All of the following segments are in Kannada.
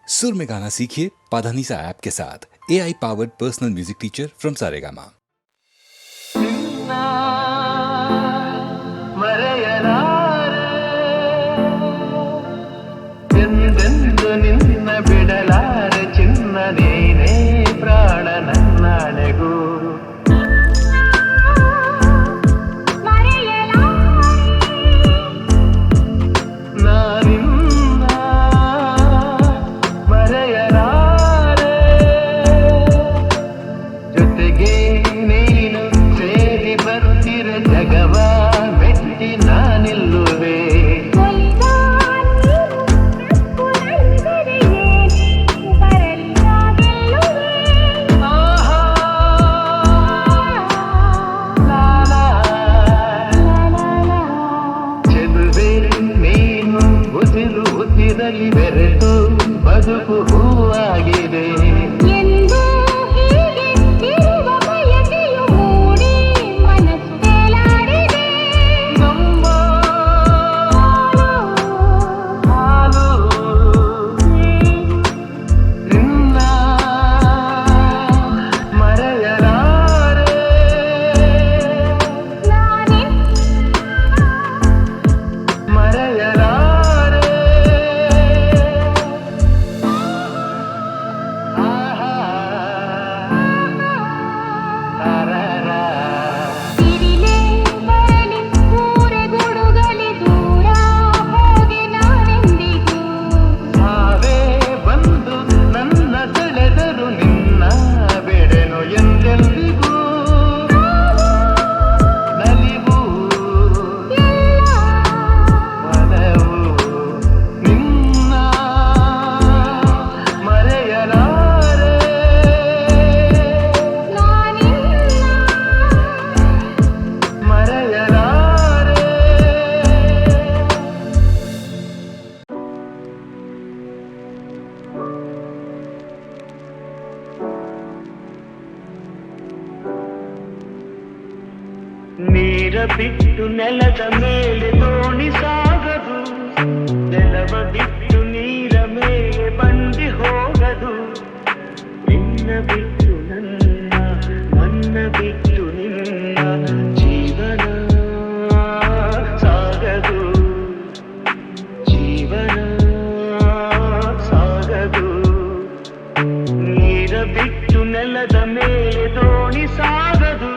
सुर में गाना सीखिए पाधानीसा ऐप के साथ। AI powered personal music teacher from Saregama. ನಿನ್ನ ಬಿಡಲಾರೆ ಚಿನ್ನ ನೀನೇ ಪ್ರಾಣ ನನ್ನಾಳೆಗೂ ನಾನಿನ್ನ ಮರೆಯಲಾರೆ ಜೊತೆಗೆ ನೀನು ಸೇರಿ ಬರುತ್ತಿರ ಜಗವ ಮೆಟ್ಟಿ ನಾನಿಲ್ಲುವೆ ಬೆರೆತು ಬದುಕು ಹೂವಾಗಿದೆ ಎಂದು ಹೀಗೆ ಇರುವ ಬಯಕೆಯು ಮೂಡಿ ಮನಸ್ಸು ತೇಲಾಡಿದೆ. ನಮ್ಮ ಹಾಲು ನಿನ್ನ ಮರೆಯಲಾರೆ ನಾನೇ ಮರೆಯಲಾರೆ ತಿರಿಲೆ ಬರಲಿ ಊರೆ ಗುಡುಗಲಿ ದೂರ ಹೋಗಿ ನಾನೆಂದಿಗೂ ಸಾವೇ ಬಂದು ನನ್ನ ಸೆಳೆದರು ನಿನ್ನ ಬೆಡೆನು ಎಂದೆಂದಿಗೂ ನಲಿವು ಮನವು ನಿನ್ನ ಮರೆಯಲಾರೆ ನಾನಿನ್ನ ಮರೆಯಲಾರೆ ನೀರ ಬಿಟ್ಟು ನೆಲದ ಮೇಲೆ ದೋಣಿ ಸಾಗದು ನೆಲವ ಬಿಟ್ಟು ನೀರ ಮೇಲೆ ಬಂಡಿ ಹೋಗದು ನಿನ್ನ ಬಿಟ್ಟು ನನ್ನ ಬಿಟ್ಟು ನಿನ್ನ ಜೀವನ ಸಾಗದು ಜೀವನ ಸಾಗದು ನೀರ ಬಿಟ್ಟು ನೆಲದ ಮೇಲೆ ದೋಣಿ ಸಾಗದು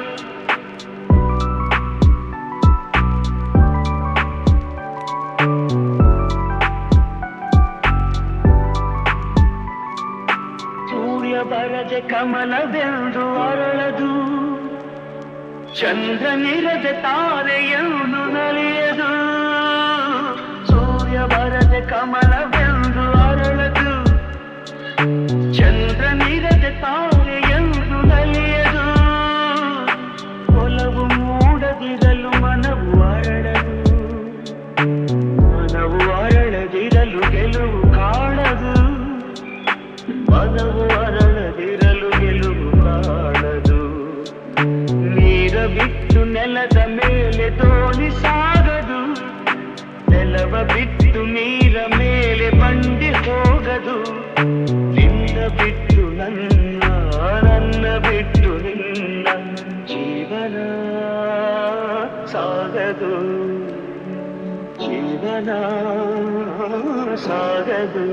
ಸೂರ್ಯ ಬರದೆ ಕಮಲವೆಂದು ಅರಳದು ಚಂದ್ರನಿರದೆ ತಾರೆಯನ್ನು ನಲಿಯದು ಸೂರ್ಯ ಬರದೆ ಕಮಲವೆಂದು ಅರಳದು ಚಂದ್ರನಿರದೆ ತಾರೆಯನ್ನು ನಲಿಯದು ಒಲವು ಮೂಡದಿರಲು ಮನವು ಅರಳದು ಮನವು ಅರಳದಿರಲು ಗೆಲುವು ಕಾಣದು ಮನವು ಅರಳದಿರಲು ಗೆಲುವು ಕಾಣದು ನೀರ ಬಿಟ್ಟು ನೆಲದ ಮೇಲೆ ದೋಣಿ ಸಾಗದು ನೆಲವ ಬಿಟ್ಟು ನೀರ ಮೇಲೆ ಬಂಡಿ ಹೋಗದು ನಿನ್ನ ಬಿಟ್ಟು ನನ್ನ ಬಿಟ್ಟು ನಿನ್ನ ಜೀವನ ಸಾಗದು ಜೀವನ ಸಾಗದು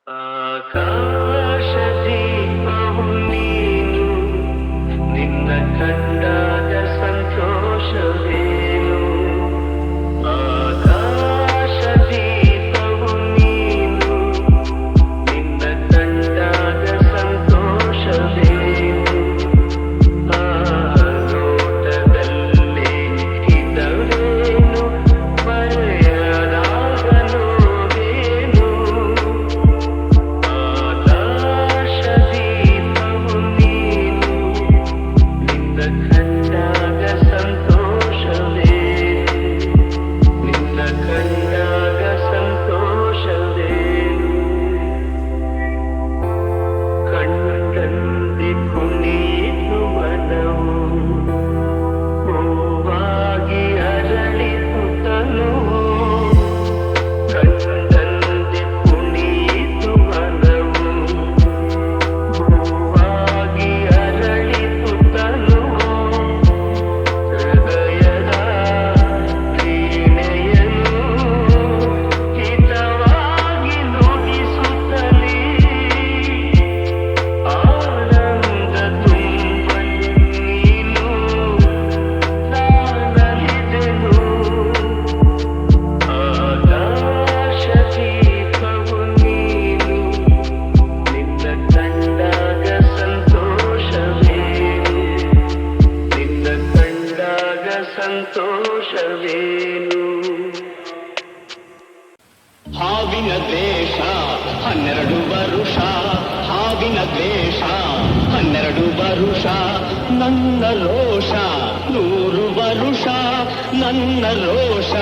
ಆಕಾಶ ದೀಪವು ನೀನು ನಿನ್ನ ಕಂಡಾಗ ಸಂತೋಷವೇನು ಆಕಾಶ ದೀಪವು ನೀನು ನಿನ್ನ ಕಂಡಾಗ ಸಂತೋಷವೇನು ಆ ನೋಟದಲ್ಲಿ ಹಿತವೇನು ಮರೆಯಲಾಗಲೋವೇನು ದ್ವೇಷ 12 ವರುಷ ಹಾವಿನ ದ್ವೇಷ 12 ವರುಷ ನನ್ನ ರೋಷ 100 ವರುಷ ನನ್ನ ರೋಷ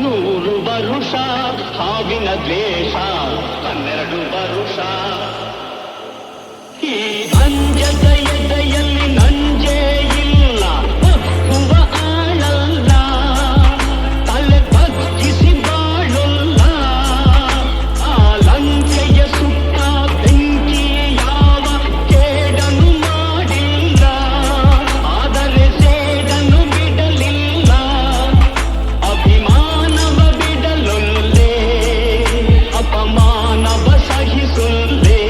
100 ವರುಷ ಹಾವಿನ ದ್ವೇಷ 12 ವರುಷ ಈ ಅಂಜದ ಎದೆಯಲ್ಲಿ ನಂಜೇ ಇಲ್ಲ ಒಪ್ಪುವ ಆಳಲ್ಲ ತಲೆ ಬಗ್ಗಿಸಿ ಬಾಳಲ್ಲ ಆ ಲಂಕೆಯ ಸುತ್ತ ಬೆಂಕಿ ಯಾವ ಕೇಡನು ಮಾಡಿಲ್ಲ ಆದರೆ ಸೇಡನು ಬಿಡಲಿಲ್ಲ ಅಭಿಮಾನವ ಬಿಡಲೊಲ್ಲೆ ಅಪಮಾನವ ಸಹಿಸೊಲ್ಲೆ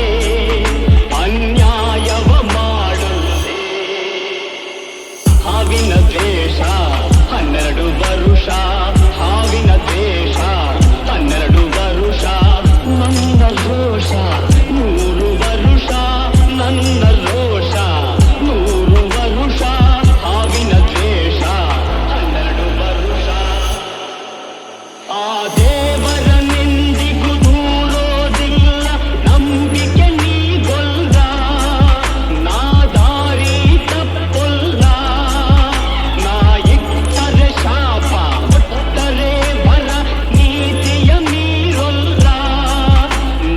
ಅನ್ಯಾಯವ ಮಾಡೊಲ್ಲೆ ಹಾವಿನ ದ್ವೇಷ 12 ವರುಷ ಹಾವಿನ ದ್ವೇಷ 12 ವರುಷ ನನ್ನ ರೋಷ 100 ವರುಷ ನನ್ನ ರೋಷ 100 ವರುಷ ಹಾವಿನ ದ್ವೇಷ 12 ವರುಷ ಆ ದೇವರ ನಿಂದಿಗೂ ದೂರೋದಿಲ್ಲ ನಂಬಿಕೆ ನೀಗೊಲ್ಲ ನಾ ದಾರಿ ತಪ್ಪೊಲ್ಲ ನಾ ಇಟ್ಟರೆ ಶಾಪ ಕೊಟ್ಟರೆ ಬರ ನೀತಿಯ ಮೀರೊಲ್ಲ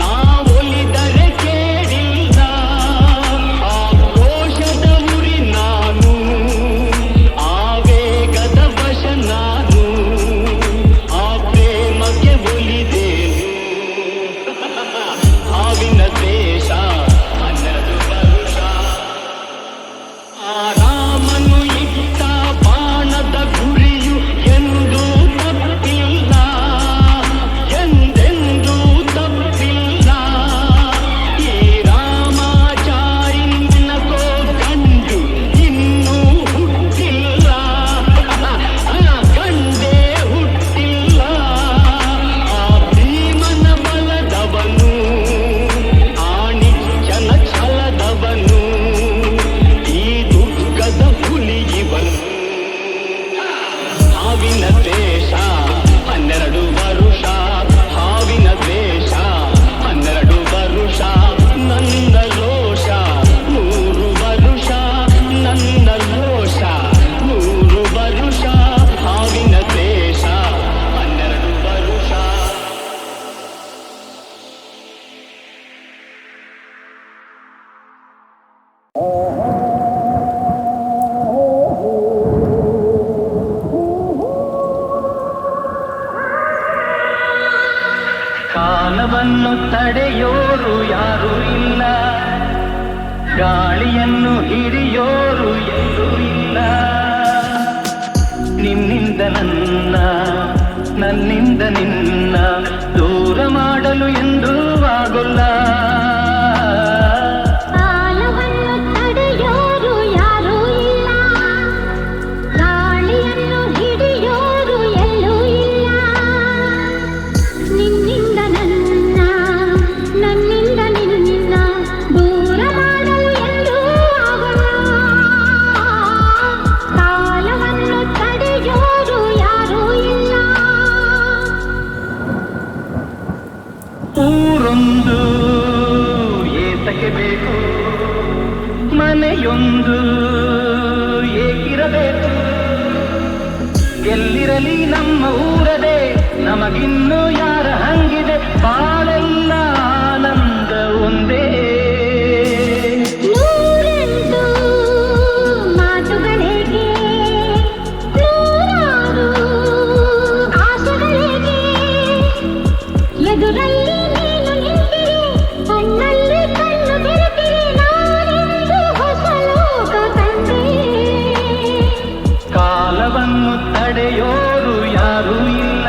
ನಾ ಒಲಿದರೆ ಕೇಳಿಲ್ಲ ಆ ರೋಷದ ಉರಿ ನಾನು ಆವೇಗದ ವಶ ನಾನು ಆ ಪ್ರೇಮಕ್ಕೆ ಒಲಿದೇನು ಹಾವಿನ ದ್ವೇಷ 12 ವರುಷ ಆ ರಾಮನು ಇಟ್ಟ ಬಾಣದ ಗುರಿಯು ಎಂದೂ ತಪ್ಪಿಲ್ಲ ಎಂದೆಂದೂ ತಪ್ಪಿಲ್ಲ ಈ ರಾಮಾಚಾರ್ಯನಕೋ ಗಂಡು ಇನ್ನೂ ಹುಟ್ಟಿಲ್ಲ ಗಂಡೇ ಹುಟ್ಟಿಲ್ಲ ಆ ಭೀಮನ ಬಲದವನು ಆ ನಿಚ್ಚನ ಛಲದವನು ಈ ದುರ್ಗದ ಹುಲಿಯವನು ಹಾವಿನ ದ್ವೇಷ 12 ವರುಷ ಹಾವಿನ ದ್ವೇಷ 12 ವರುಷ ನನ್ನ ರೋಷ 100 ವರುಷ ನನ್ನ ರೋಷ 100 ವರುಷ ಹಾವಿನ ದ್ವೇಷ 12 ವರುಷ ಕಾಲವನ್ನು ತಡೆಯೋರು ಯಾರೂ ಇಲ್ಲ ಗಾಳಿಯನ್ನು ಹಿಡಿಯೋರು ಎಲ್ಲೂ ಇಲ್ಲ ನಿನ್ನಿಂದ ನನ್ನ ನನ್ನಿಂದ ನಿನ್ನ ದೂರ ಮಾಡಲು ಎಂದೂ ಆಗೋಲ್ಲ ಕಾಲವನ್ನು ತಡೆಯೋರು ಯಾರೂ ಇಲ್ಲ ಗಾಳಿಯನ್ನು ಹಿಡಿಯೋರು ಎಲ್ಲೂ ಇಲ್ಲ ನಿನ್ನಿಂದ ನನ್ನ ನನ್ನಿಂದ ನಿನ್ನ ದೂರ ಮಾಡಲು ಎಂದೂ ಆಗೋಲ್ಲ ಕಾಲವನ್ನು ತಡೆಯೋರು ಯಾರೂ ಇಲ್ಲ ಊರೊಂದು ಏತಕ್ಕೆ ಬೇಕು ಮನೆಯೊಂದು ಏಕಿರಬೇಕು ಎಲ್ಲಿರಲಿ ನಮ್ಮ ಊರದೇ ನಮಗಿನ್ನು ಯಾರ ಹಂಗಿದೆ ಬಾಳೆಲ್ಲ ಆನಂದ ಒಂದೇ ನೂರೆಂಟು ಮಾತುಗಳಿಗೆ ನೂರಾರು ಆಸೆಗಳಿಗೆ ಎದುರಲ್ಲಿ ನೀನು ನಿಂತಿರಿ ಕಣ್ಣಲ್ಲಿ ಕಣ್ಣು ಬೆರೆತಿರಿ ನಾನೆಂದು ಹೊಸ ಲೋಕ ಕಂಡೆ ಕಾಲವನ್ನು ತಡೆಯೋರು ಯಾರೂ ಇಲ್ಲ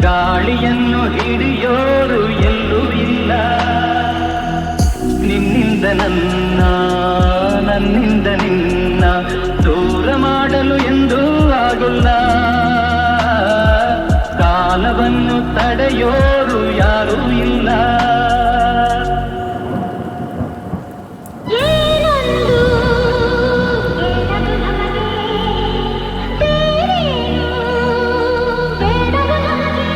ಗಾಳಿಯನ್ನು ಹಿಡಿಯೋರು ಎಲ್ಲೂ ಇಲ್ಲ ನಿನ್ನಿಂದ ನನ್ನ ನನ್ನಿಂದ ನಿನ್ನ ದೂರ ಮಾಡಲು ಎಂದೂ ಆಗೋಲ್ಲ ಕಾಲವನ್ನು ತಡೆಯೋರು ಯಾರೂ ಇಲ್ಲ ಏನೊಂದು ಬೇಡದು ನಮಗೆ ಬೇರೇನು ಬೇಡದು ನಮಗೆ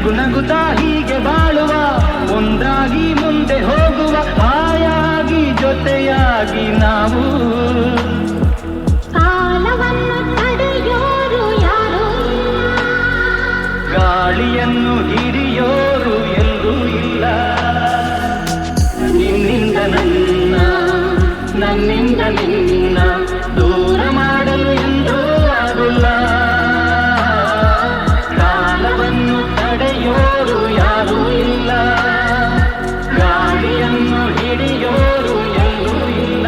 ನಗು ನಗುತ್ತಾ ಹೀಗೆ ಬಾಳುವ, ಒಂದಾಗಿ ಮುಂದೆ ಹೋಗುವ, ಹಾಯಾಗಿ ಜೊತೆಯಾಗಿ ನಾವು. ಕಾಲವನ್ನು ತಡೆಯೋರು ಯಾರೂ ಇಲ್ಲ, ಗಾಳಿಯನ್ನು ಹಿಡಿಯೋರು ಎಲ್ಲೂ ಇಲ್ಲ. ನಿನ್ನಿಂದ ನನ್ನ, ನನ್ನಿಂದ ನಿನ್ನ ದೂರ ಮಾಡಲು ಎಂದೂ ಆಗುಲ್ಲ. ಕಾಲವನ್ನು ತಡೆಯೋರು ಯಾರೂ ಇಲ್ಲ, ಗಾಳಿಯನ್ನು ಹಿಡಿಯೋರು ಎಲ್ಲೂ ಇಲ್ಲ.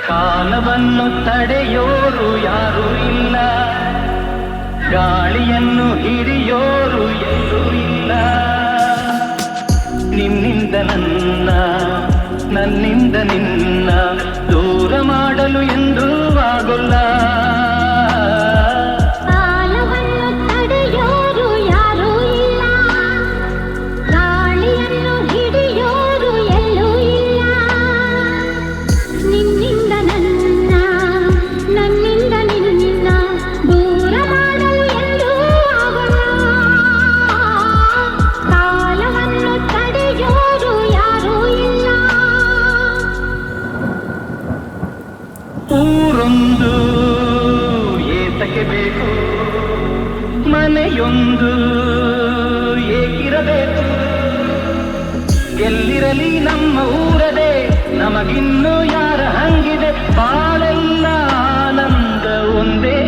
ಕಾಲವನ್ನು ತಡೆಯೋರು ಯಾರೂ ಇಲ್ಲ, ಗಾಳಿಯನ್ನು ಹಿಡಿಯೋರು ಎಲ್ಲೂ ಇಲ್ಲ. ನಿನ್ನಿಂದ ನನ್ನ, ನನ್ನಿಂದ ನಿನ್ನ ದೂರ ಮಾಡಲು ಎಂದೂ ಆಗುಲ್ಲ. ಕಾಲವನ್ನು ತಡೆಯೋರು ಯಾರೂ ಇಲ್ಲ, ಗಾಳಿಯನ್ನು ಹಿಡಿಯೋರು ಎಲ್ಲೂ ಇಲ್ಲ. ನಿನ್ನಿಂದ ನನ್ನ, ನನ್ನಿಂದ ನಿನ್ನ ದೂರ ಮಾಡಲು ಎಂದೂ ಆಗುಲ್ಲ. ಕಾಲವನ್ನು ತಡೆಯೋರು ಯಾರೂ ಇಲ್ಲ. ಊರೊಂದು ಏತಕ್ಕೆ ಬೇಕು, ಮನೆಯೊಂದು ಏಕಿರಬೇಕು. ಎಲ್ಲಿರಲಿ ನಮ್ಮ ಊರದೇ, ನಮಗಿನ್ನು ಯಾರ ಹಂಗಿದೆ, ಬಾಳೆಲ್ಲ ಆನಂದ ಒಂದೇ.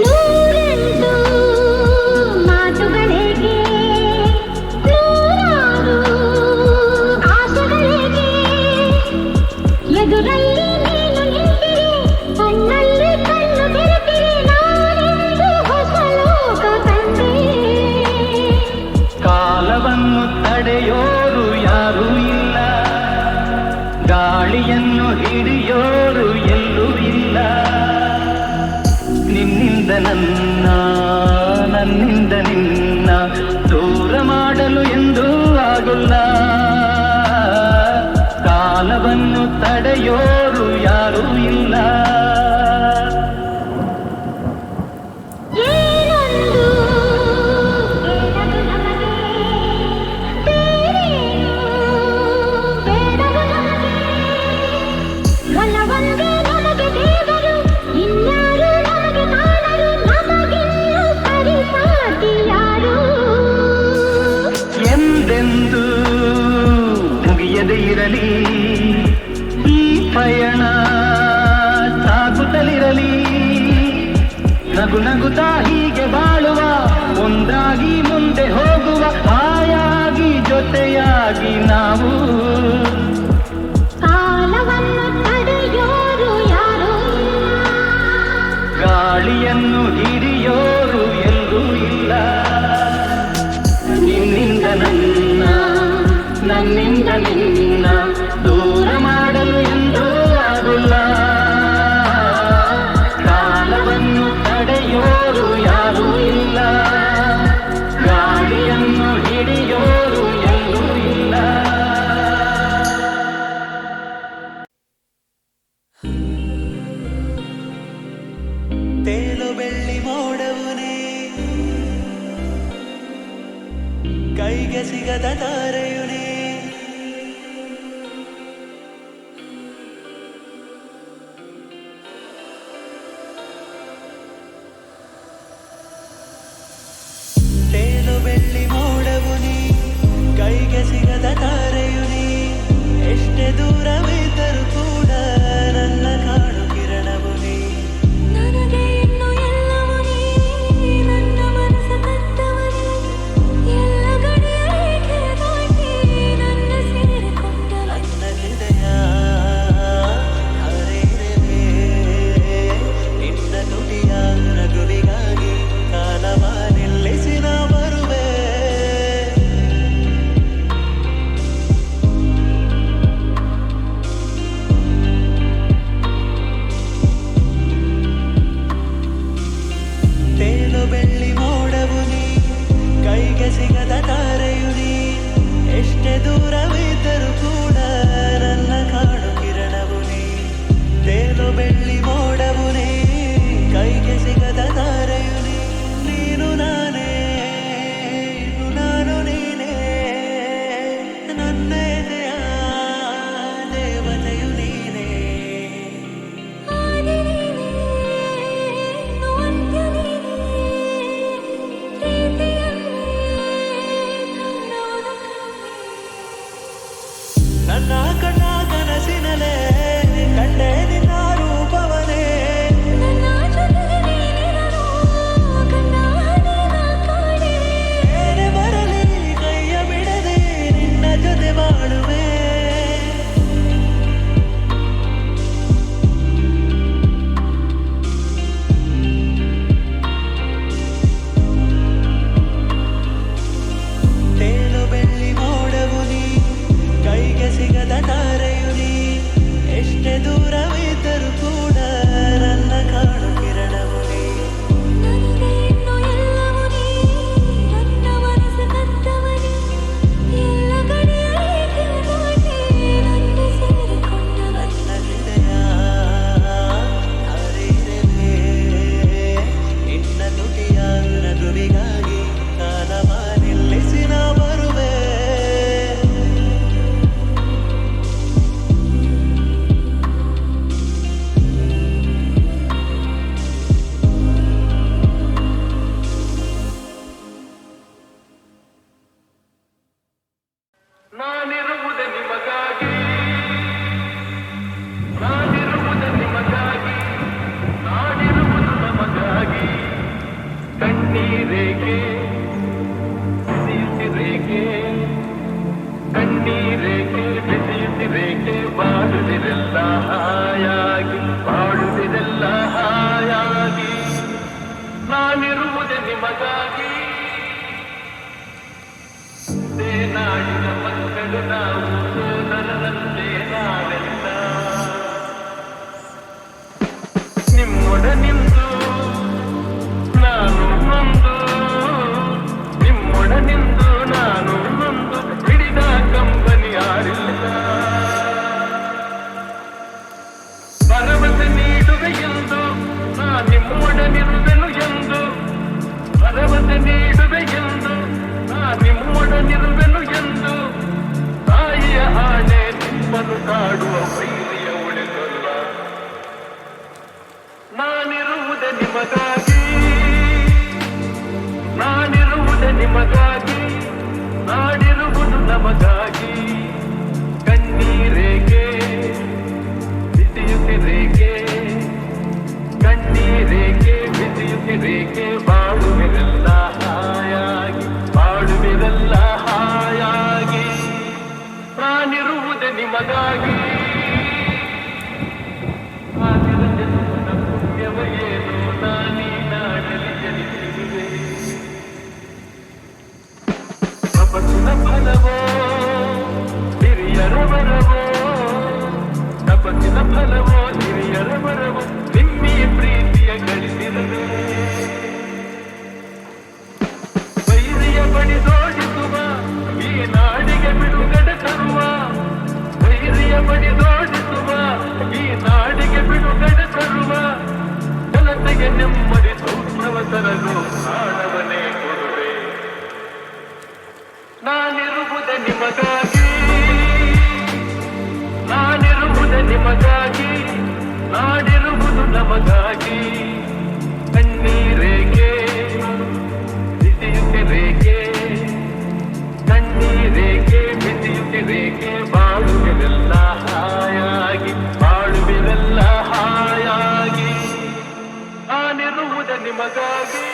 ನೂರೆಂಟು ಮಾತುಗಳಿಗೆ, ನೂರಾರು ಆಸೆಗಳಿಗೆ, ಎದುರಲ್ಲಿ ನೀನು ನಿಂತಿರೆ, ಕಣ್ಣಲ್ಲಿ ಕಣ್ಣು ಬೆರೆತಿರೆ, ನಾನೆಂದು ಹೊಸ ಲೋಕ ಕಂಡೆ. ಕಾಲವನ್ನು ತಡೆಯೋರು ಯಾರೂ ಇಲ್ಲ, ಗಾಳಿಯನ್ನು ಹಿಡಿಯೋರು ಎಲ್ಲೂ ಇಲ್ಲ. ನಿನ್ನಿಂದ ನನ್ನ, ನನ್ನಿಂದ ನಿನ್ನ ದೂರ ಮಾಡಲು ಎಂದೂ ಆಗುಲ್ಲ. ಕಾಲವನ್ನು ತಡೆಯೋರು ಯಾರೂ ಇಲ್ಲ. ಏನೊಂದು ಬೇಡದು ನಮಗೆ, ಬೇರೇನು ಬೇಡದು ನಮಗೆ. ಒಲವೊಂದೇ ನಮಗೆ ದೇವರು, ಇನ್ಯಾರು ನಮಗೆ ಕಾಣರು, ನಮಗಿನ್ನು ಪರಿಪಾಟಿ ಯಾರು. ಎಂದೆಂದು ಮುಗಿಯದೇ ಇರಲಿ ಈ ಪಯಣ, ಸಾಗುತ್ತಲಿರಲಿ. ನಗು ನಗುತ್ತಾ ಹೀಗೆ ಬಾಳುವ, ಒಂದಾಗಿ ಮುಂದೆ ಹೋಗುವ, ಹಾಯಾಗಿ ಜೊತೆಯಾಗಿ ನಾವು. ಕಾಲವನ್ನು ತಡೆಯೋರು ಯಾರೂ ಇಲ್ಲ, ಗಾಳಿಯನ್ನು ಹಿಡಿಯೋರು ಎಲ್ಲೂ ಇಲ್ಲ. ನಿನ್ನಿಂದ ನನ್ನ, ನನ್ನಿಂದ ನಿನ್ನ ದೂರ ಮಾಡಲು ಎಂದೂ ಆಗುಲ್ಲ. ಕಾಲವನ್ನು ತಡೆಯೋರು ಯಾರೂ ಇಲ್ಲ, ಗಾಳಿಯನ್ನು ಹಿಡಿಯೋರು ಎಲ್ಲೂ ಇಲ್ಲ. ತೇಲು ಬೆಳ್ಳಿ ಮೋಡವುನೇ, ಕೈಗೆ ಸಿಗದ ತಾರೆಯುನೇ, ತೇಲು ಬೆಳ್ಳಿ ಮೋಡವುನೇ, ಕೈಗೆ ಸಿಗದ ತಾರೆಯುನೇ. ಎಷ್ಟೇ ದೂರವಿದ್ದರೂ ಕೂಡ ನನ್ನ ಕಾಣು ಕಿರಣವು ನೀ. ನನಗೆ ಇನ್ನು ಎಲ್ಲವೂ ನೀ, ನನ್ನ ಮನಸ್ಸ ಕತ್ತವನೇ, ಎಲ್ಲ ಗಡಿಯ ರೇಖೆ ದಾಟಿ ನನ್ನ ಸೇರಿಕೊಂಡ ನನ್ನ ಹೃದಯ ಹರಿವೆ, ನಿನ್ನ ನುಡಿಯ ನಗುವಿಗಾಗಿ ಕಾಲವ ನಿಲ್ಲಿಸಿ ನಾ ಬರುವೆ. ಕಣ್ಣೀರೇಕೆ ಬಿಸಿಯುತ್ತಿರೇಕೆ ಬಾಳುವಿರೆಲ್ಲ ಹಾಯಾಗಿ ಬಾಳುವಿರೆಲ್ಲ ಹಾಯಾಗಿ ನಾನಿರುವುದೇ ನಿಮಗಾಗಿ ನಾಡಿನ ಮಕ್ಕಳು ನಾವು ಸೋದರರಂತೆ ನಾವೆಲ್ಲ ನಿಮ್ಮೊಡನಿಂದು ನಾನು ನೊಂದು ನಿಮ್ಮೊಡನಿಂದು ನಾನು ನೊಂದು ಹಿಡಿದ ಕಂಪನಿ ಆಡಿಲ್ಲ ಭರವಸೆ ನೀಡುವೆ ಎಂದು ನಾ ನಿಮ್ಮೊಡನಿರುವೆನು ಎಂದು ಭರವಸೆ ನೀಡುವೆ ಎಂದು ನಾ ನಿಮ್ಮೊಡನಿರುವೆನು ಎಂದು ತಾಯಿಯ ಆಣೆ ನಿಮ್ಮನ್ನು ಕಾಡುವ ವೈರಿಯ ಉಳಿಸಲ್ಲ ನಾನಿರುವುದೇ ನಿಮಗಾಗಿ ನಾನಿರುವುದೇ ನಿಮಗಾಗಿ ನಾಡಿರುವುದು ನಮಗಾಗಿ ಕಣ್ಣೀರೇಕೆ ಬಿಸಿಯುತ್ತಿರೇಕೆ ಕಣ್ಣೀರೇಕೆ ಬಿಸಿಯುತ್ತಿರೇಕೆ ಬಾಳುವಿರೆಲ್ಲ ಹಾಯಾಗಿ ಬಾಳುವಿರೆಲ್ಲ ಹಾಯಾಗಿ ನಾನಿರುವುದೇ ನಿಮಗಾಗಿ ಆಗಿದ ಜನ್ಮದ ಪುಣ್ಯವ ಏನು ನಾನೀ ನಾಡಲಿ ಜನಿಸಿರುವೆ ತಪಸ್ಸಿನ ಫಲವೋ ಹಿರಿಯರ ವರವೋ ತಪಸ್ಸಿನ ಫಲವೋ ಹಿರಿಯರ ವರವೋ ನಿಮ್ಮಿ ಪ್ರೀತಿಯ ಗಳಿಸಿರಲು ವೈರಿಯ ಬಡಿದೋಡಿಸುವ ಈ ನಾಡಿಗೆ ಬಿಡುಗಡೆ ತರುವ ವೈರಿಯ ಬಡಿದೋಡಿಸುವ ಈ ನಾಡಿಗೆ ಬಿಡುಗಡೆ ತರುವ ಜನತೆಗೆ ನೆಮ್ಮದಿ ಸೌಖ್ಯವ ತರಲು ಪ್ರಾಣವನ್ನೇ ಕೊಡುವೆ ನಾನಿರುವುದೇ ನಿಮಗಾಗಿ ನಾನಿರುವುದೇ ನಿಮಗಾಗಿ ನಾಡಿರುವುದು ನಮಗಾಗಿ ಕಣ್ಣೀರೇಕೆ ಬಿಸಿಯುತ್ತಿರೇಕೆ ಕಣ್ಣೀರೇಕೆ ಬಿಸಿಯುತ್ತಿರೇಕೆ ಬಾಳುವಿರೆಲ್ಲ ಹಾಯಾಗಿ ಬಾಳುವಿರೆಲ್ಲ ಹಾಯಾಗಿ ನಾನಿರುವುದೇ ನಿಮಗಾಗಿ